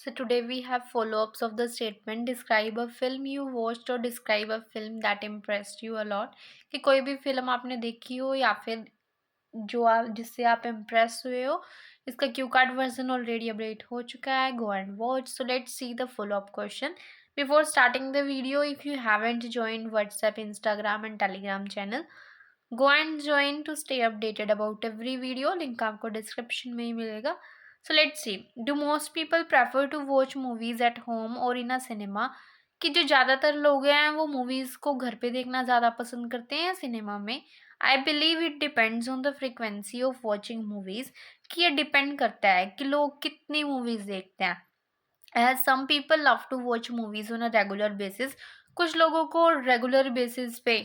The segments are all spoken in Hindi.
So today we have follow-ups of the statement describe a film you watched or describe a film that impressed you a lot कि कोई भी फिल्म आपने देखी हो या फिर जो आप जिससे आप इम्प्रेस हुए हो। इसका Q card version already update हो चुका है। Go and watch. So let's see the follow up question before starting the video. If you haven't join WhatsApp Instagram and Telegram channel, go and join to stay updated about every video. Link आपको डिस्क्रिप्शन में ही मिलेगा। So let's see, do most people prefer to watch movies at home और इन अ सिनेमा? कि जो ज़्यादातर लोग हैं वो मूवीज़ को घर पे देखना ज़्यादा पसंद करते हैं या सिनेमा में? I believe it depends on the frequency of watching movies. कि ये डिपेंड करता है कि लोग कितनी मूवीज़ देखते हैं। As some people love to watch movies on a regular basis. कुछ लोगों को रेगुलर बेसिस पे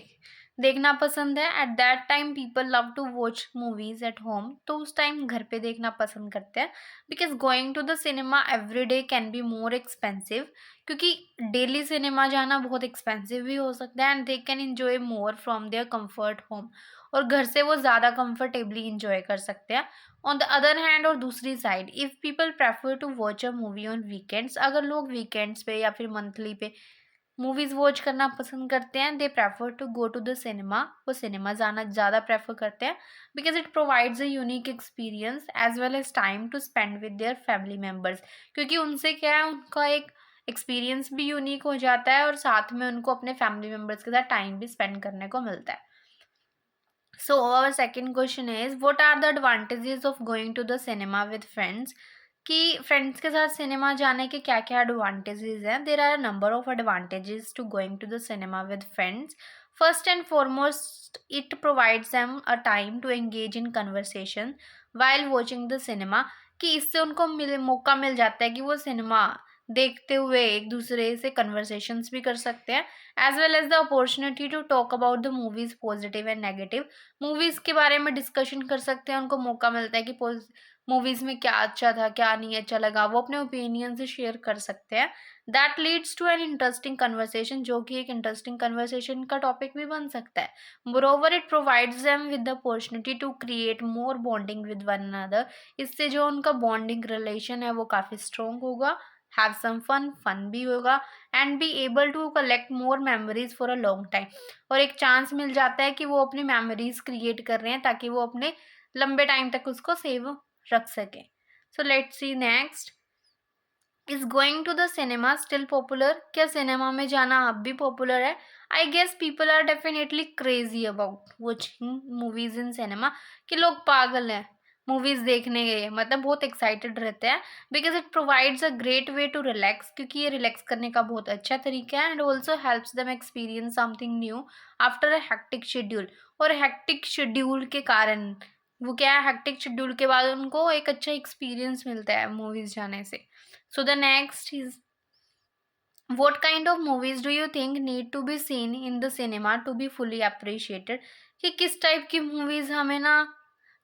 देखना पसंद है। At that time people love to watch movies at home, तो उस टाइम घर पे देखना पसंद करते हैं। Because going to the cinema every day can be more expensive, क्योंकि डेली सिनेमा जाना बहुत एक्सपेंसिव भी हो सकता है। And they can enjoy more from there comfort home, और घर से वो ज़्यादा कंफर्टेबली इंजॉय कर सकते हैं। ऑन द अदर हैंड, और दूसरी side, if people prefer to watch a movie on weekends, अगर लोग वीकेंड्स पे या फिर मंथली पे मूवीज़ वॉच करना पसंद करते हैं, they prefer to go to the cinema, वो सिनेमा जाना ज़्यादा प्रेफर करते हैं। Because it provides a unique experience as well as time to spend with their family members. क्योंकि उनसे क्या है, उनका एक एक्सपीरियंस भी यूनिक हो जाता है और साथ में उनको अपने फैमिली मेम्बर्स के साथ टाइम भी स्पेंड करने को मिलता है। So our second question is, what are the advantages of going to the cinema with friends? कि फ्रेंड्स के साथ सिनेमा जाने के क्या क्या एडवांटेजेस हैं? There are a number of advantages to going to the cinema with friends. First and foremost, it provides them a time to engage in conversation while watching the cinema. कि इससे उनको मौका मिल जाता है कि वो सिनेमा देखते हुए एक दूसरे से कन्वर्सेशंस भी कर सकते हैं। As well as the opportunity to talk about the movies positive and negative. Movies के बारे में डिस्कशन कर सकते हैं, उनको मौका मिलता है कि मूवीज में क्या अच्छा था, क्या नहीं अच्छा लगा, वो अपने ओपिनियन से शेयर कर सकते हैं। That leads to an interesting conversation, जो कि एक इंटरेस्टिंग कन्वर्सेशन का टॉपिक भी बन सकता है। Moreover, it provides them with the opportunity to create more bonding with one another. इससे जो उनका बॉन्डिंग रिलेशन है वो काफ़ी स्ट्रॉन्ग होगा। हैव सम फन भी होगा। And be able to collect more memories for a long time. और एक चांस मिल जाता है कि वो अपनी मेमोरीज क्रिएट कर रहे हैं ताकि वो अपने लंबे टाइम तक उसको सेव रख सकें। So let's see next, is going to the cinema still popular? क्या सिनेमा में जाना अब भी पॉपुलर है? I guess people are definitely crazy about watching movies in cinema. कि लोग पागल हैं मूवीज देखने गए, मतलब बहुत एक्साइटेड रहते हैं। Because it provides a great way to relax, क्योंकि ये रिलैक्स करने का बहुत अच्छा तरीका है। And also helps them experience something new after a hectic schedule. और हेक्टिक शेड्यूल के कारण वो क्या है, हेक्टिक शेड्यूल के बाद उनको एक अच्छा एक्सपीरियंस मिलता है मूवीज जाने से। So the next is, what kind of movies do you think need to be seen in the cinema to be fully appreciated? कि किस टाइप की मूवीज हमें ना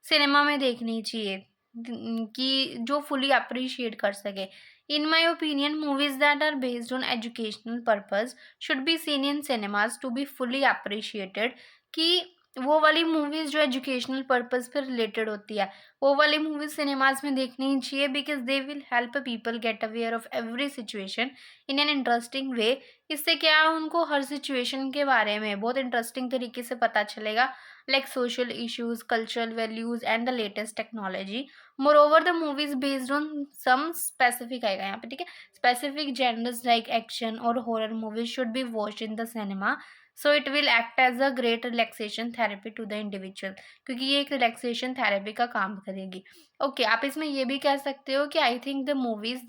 सिनेमा में देखनी चाहिए कि जो फुली अप्रिशिएट कर सके? In my opinion, movies that are based on educational purpose should be seen in cinemas to be fully appreciated. कि वो वाली मूवीज जो एजुकेशनल पर्पज पे रिलेटेड होती है, वो वाली मूवीज सिनेमाज में देखनी ही चाहिए। Because they will help people get aware of every situation in an interesting way. इससे क्या है, उनको हर सिचुएशन के बारे में बहुत इंटरेस्टिंग तरीके से पता चलेगा, like social issues, cultural values and the latest technology. Moreover, the movies based on some specific आएगा यहाँ पे, ठीक है, स्पेसिफिक जेंडर्स लाइक एक्शन और horror movies should be watched in the cinema. So it will act as a great relaxation therapy to the individual, क्योंकि ये एक रिलैक्सेशन थेरेपी का काम करेगी। ओके, आप इसमें ये भी कह सकते हो कि I think the movies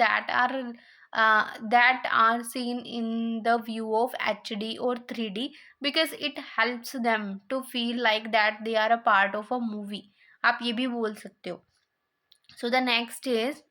that are seen in the view of HD or 3D, because it helps them to feel like that they are a part of a movie। आप ये भी बोल सकते हो। So the next is,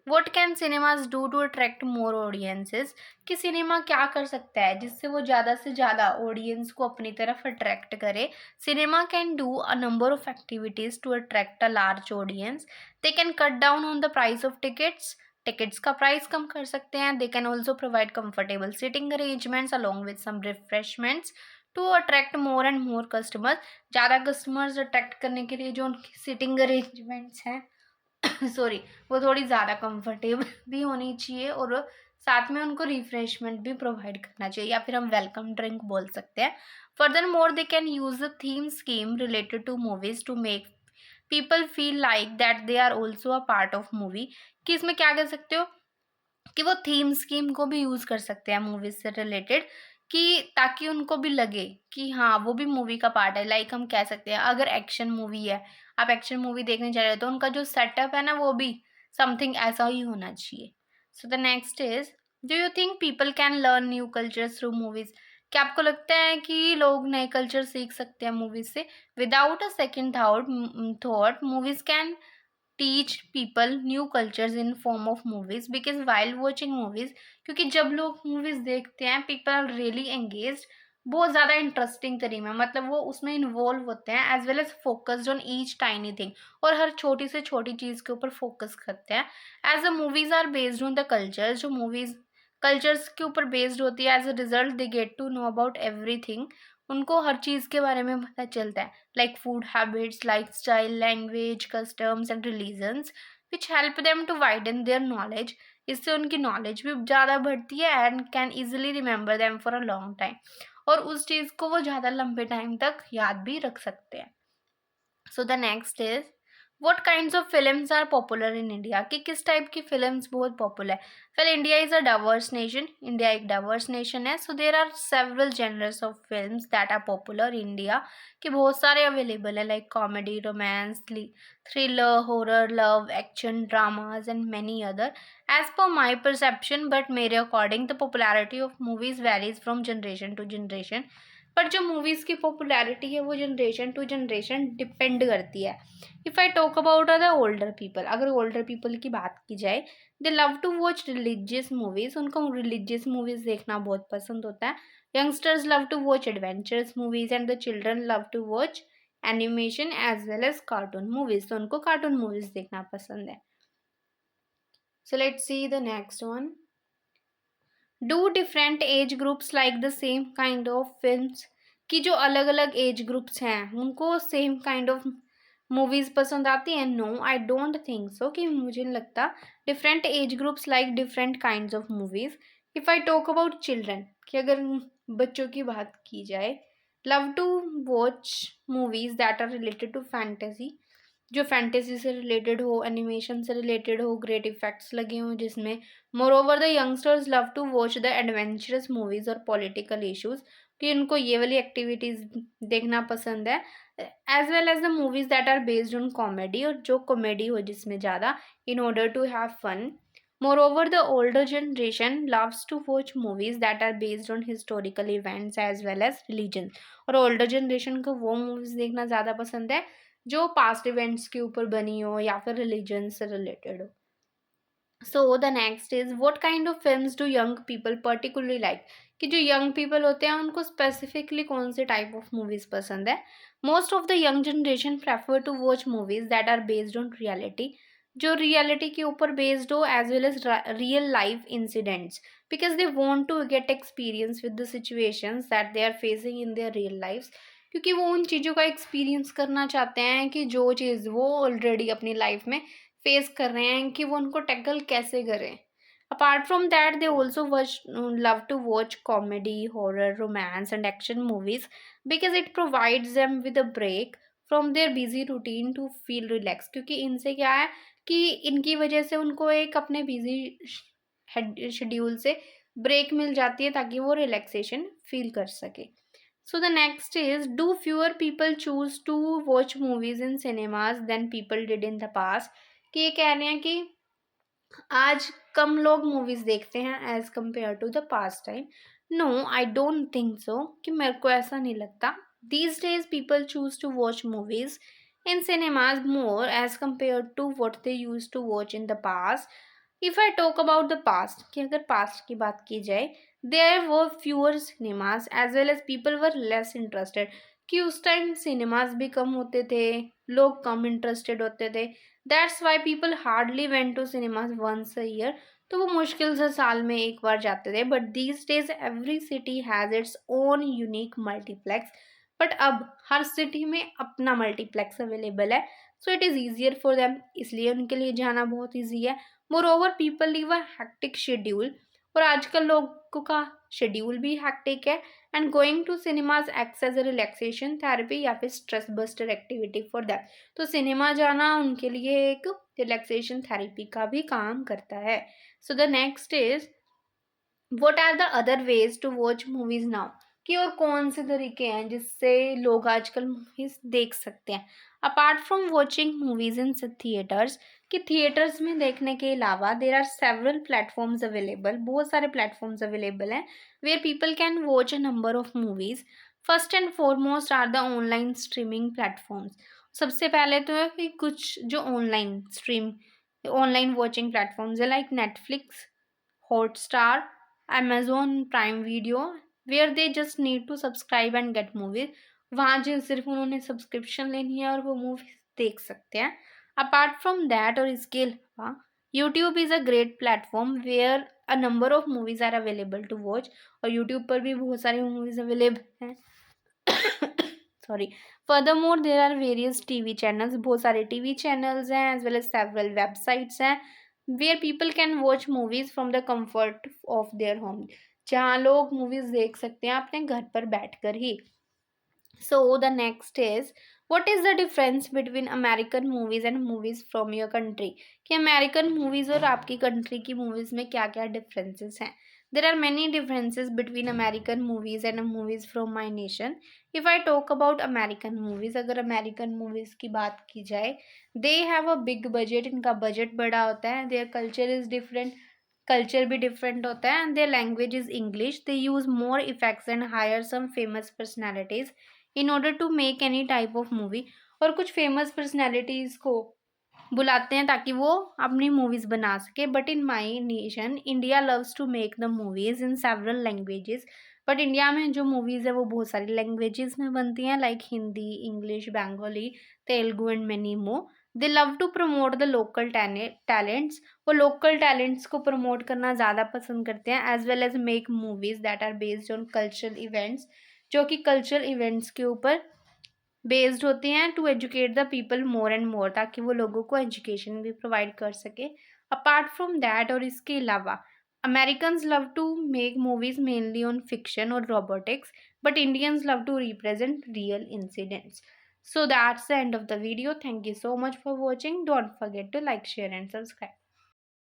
what can cinemas do to attract more audiences? कि सिनेमा क्या कर सकता है जिससे वो ज़्यादा से ज़्यादा ऑडियंस को अपनी तरफ अट्रैक्ट करे? Cinema can do a number of activities to attract a large audience. They can cut down on the price of tickets, tickets का प्राइस कम कर सकते हैं। They can also provide comfortable seating arrangements along with some refreshments to attract more and more customers. ज़्यादा कस्टमर्स अट्रैक्ट करने के लिए जो उनकी सीटिंग अरेंजमेंट्स हैं सॉरी, वो थोड़ी ज़्यादा कंफर्टेबल भी होनी चाहिए और साथ में उनको रिफ्रेशमेंट भी प्रोवाइड करना चाहिए, या फिर हम वेलकम ड्रिंक बोल सकते हैं। Furthermore they can use the theme scheme related to movies to make people feel like that they are also a part of movie. कि इसमें क्या कर सकते हो कि वो थीम स्कीम को भी यूज कर सकते हैं मूवीज से रिलेटेड, कि ताकि उनको भी लगे कि हाँ वो भी मूवी का पार्ट है। लाइक हम कह सकते हैं अगर एक्शन मूवी है, आप एक्शन मूवी देखने जा रहे हो, तो उनका जो सेटअप है ना वो भी समथिंग ऐसा ही होना चाहिए। सो the next is, do you think people can learn new cultures through movies? क्या आपको लगता है कि लोग नए कल्चर सीख सकते हैं मूवीज से? Without a second thought movies can teach people new cultures in form of movies, because while watching movies, क्योंकि जब लोग मूवीज देखते हैं पीपल आर रियली एंगेज, बहुत ज़्यादा इंटरेस्टिंग तरीके में, मतलब वो उसमें इन्वॉल्व होते हैं as well as focused on each tiny thing, और हर छोटी से छोटी चीज़ के ऊपर फोकस करते हैं। As a movies are based on the cultures, जो मूवीज कल्चर्स के ऊपर बेस्ड होती है, as a result they get to know about everything, उनको हर चीज़ के बारे में पता चलता है, like food habits, lifestyle, language, customs and religions, which help them to widen their knowledge. इससे उनकी नॉलेज भी ज़्यादा बढ़ती है and can easily remember them for a long time, और उस चीज़ को वो ज़्यादा लंबे टाइम तक याद भी रख सकते हैं। So the next is, what kinds of films are popular in India? कि किस टाइप की फिल्म्स बहुत पॉपुलर है? Well, India is a diverse nation, India एक डाइवर्स नेशन है, so there are several genres of films that are popular in India, कि बहुत सारे अवेलेबल है, like comedy, romance, thriller, horror, love, action, dramas and many other. As per my perception, but मेरे according the popularity of movies varies from generation to generation. पर जो मूवीज़ की पॉपुलैरिटी है वो जनरेशन टू जनरेशन डिपेंड करती है। If I talk about the older people, अगर ओल्डर पीपल की बात की जाए, they love to watch religious movies, उनको रिलीजियस मूवीज़ देखना बहुत पसंद होता है। Youngsters love to watch adventurous movies and the children love to watch animation as well as cartoon movies, तो उनको कार्टून मूवीज़ देखना पसंद है। So let's see the next one, do different age groups like the same kind of films? कि जो अलग अलग एज ग्रुप्स हैं उनको सेम काइंड ऑफ मूवीज पसंद आती हैं? No, I don't think so, कि मुझे नहीं लगता different age groups like different kinds of movies. If I talk about children, कि अगर बच्चों की बात की जाए, love to watch movies that are related to fantasy, जो फैंटेसी से रिलेटेड हो, एनिमेशन से रिलेटेड हो, ग्रेट इफेक्ट्स लगे हों जिसमें। Moreover the youngsters love to watch the adventurous movies और पॉलिटिकल इश्यूज, कि उनको ये वाली एक्टिविटीज देखना पसंद है। As well as the movies that are based on comedy, और जो कॉमेडी हो जिसमें ज़्यादा, in order to have fun. Moreover the older generation loves to watch movies that are based on historical events as well as religion, और ओल्डर जनरेशन को वो मूवीज देखना ज़्यादा पसंद है जो पास्ट इवेंट्स के ऊपर बनी हो या फिर रिलीजन से रिलेटेड हो। सो the next is, what kind of films do young people particularly like? कि जो यंग पीपल होते हैं उनको स्पेसिफिकली कौन से टाइप ऑफ मूवीज पसंद है? Most of the young generation prefer to watch movies that are based on reality, जो रियलिटी के ऊपर बेस्ड हो, as well as real life incidents, because they want to get experience with the situations that they are facing in their real life, क्योंकि वो उन चीज़ों का एक्सपीरियंस करना चाहते हैं कि जो चीज़ वो ऑलरेडी अपनी लाइफ में फेस कर रहे हैं, कि वो उनको टैकल कैसे करें। Apart from that they also watch love to watch comedy, horror, romance and action movies, because it provides them with a break from their busy routine to feel relax, क्योंकि इनसे क्या है कि इनकी वजह से उनको एक अपने बिजी शेड्यूल से ब्रेक मिल जाती है ताकि वो रिलैक्सेशन फील कर सके। So the next is, do fewer people choose to watch movies in cinemas than people did in the past? कि ये कह रहे हैं कि आज कम लोग मूवीज देखते हैं as compare to the past time. No, I don't think so, कि मेरे को ऐसा नहीं लगता। These days people choose to watch movies in cinemas more as compare to what they use to watch in the past. If I talk about the past, कि अगर पास्ट की बात की जाए, there were fewer cinemas as well as people were less interested, कि उस टाइम सिनेमाज भी कम होते थे, लोग कम इंटरेस्टेड होते थे। That's why people hardly went to cinemas once a year, तो वो मुश्किल से साल में एक बार जाते थे। But these days every city has its own unique multiplex, but अब हर सिटी में अपना मल्टीप्लेक्स अवेलेबल है, so it is easier for them, इसलिए उनके लिए जाना बहुत ईजी है। Moreover people live a hectic schedule, और आजकल लोगों का शेड्यूल भी हैक्टिक है, and going to cinemas acts as a relaxation therapy या फिर stress buster activity for that. तो सिनेमा जाना उनके लिए एक रिलैक्सेशन थेरेपी का भी काम करता है। So the next is what are the other ways to watch movies now, कि और कौन से तरीके हैं जिससे लोग आजकल मूवीज देख सकते हैं apart from watching movies in theatres. कि थिएटर्स में देखने के अलावा there are several platforms available, बहुत सारे प्लेटफॉर्म्स अवेलेबल हैं where people can watch a number of movies. First and foremost are the online streaming platforms. सबसे पहले तो है कि कुछ जो ऑनलाइन वॉचिंग प्लेटफॉर्म्स है like Netflix, Hotstar, Amazon prime video, where they just need to subscribe and get movies. वहाँ जो सिर्फ उन्होंने सब्सक्रिप्शन लेनी है और वो मूवी देख सकते हैं। अपार्ट फ्रॉम दैट और इसके अलावा YouTube is a great platform where a number of movies are available to watch, और यूट्यूब पर भी बहुत सारी मूवीज अवेलेबल हैं। Sorry. Furthermore there are various TV channels, बहुत सारे टीवी चैनल्स हैं as well as several websites हैं where people can watch movies from the comfort of their home, जहाँ लोग मूवीज देख सकते हैं अपने घर पर बैठकर ही। So the next is what is the difference between American movies and movies from your country? कि American movies और आपकी country की movies में क्या क्या differences हैं? There are many differences between American movies and movies from my nation. If I talk about American movies, अगर American movies की बात की जाए, they have a big budget, इनका budget बड़ा होता है, their culture is different, culture भी डिफरेंट होता है, and their language is English, they use more effects and hire some famous personalities in order to make any type of movie. और कुछ फेमस पर्सनैलिटीज को बुलाते हैं ताकि वो अपनी मूवीज बना सके। But in my nation India loves to make the movies in several languages. But India में जो मूवीज है वो बहुत सारी लैंग्वेजेस में बनती हैं like Hindi, English, Bengali, Telugu and many more. They love to promote the local talents, वो लोकल टैलेंट्स को प्रमोट करना ज़्यादा पसंद करते हैं, as well as make movies that are based on cultural events, जो कि कल्चरल इवेंट्स के ऊपर बेस्ड होती हैं, to educate the people more and more, ताकि वो लोगों को एजुकेशन भी प्रोवाइड कर सके। अपार्ट फ्रॉम दैट और इसके अलावा Americans love to make movies mainly on fiction और robotics, but Indians love to represent real incidents. So that's the end of the video. Thank you so much for watching. Don't forget to like, share and subscribe.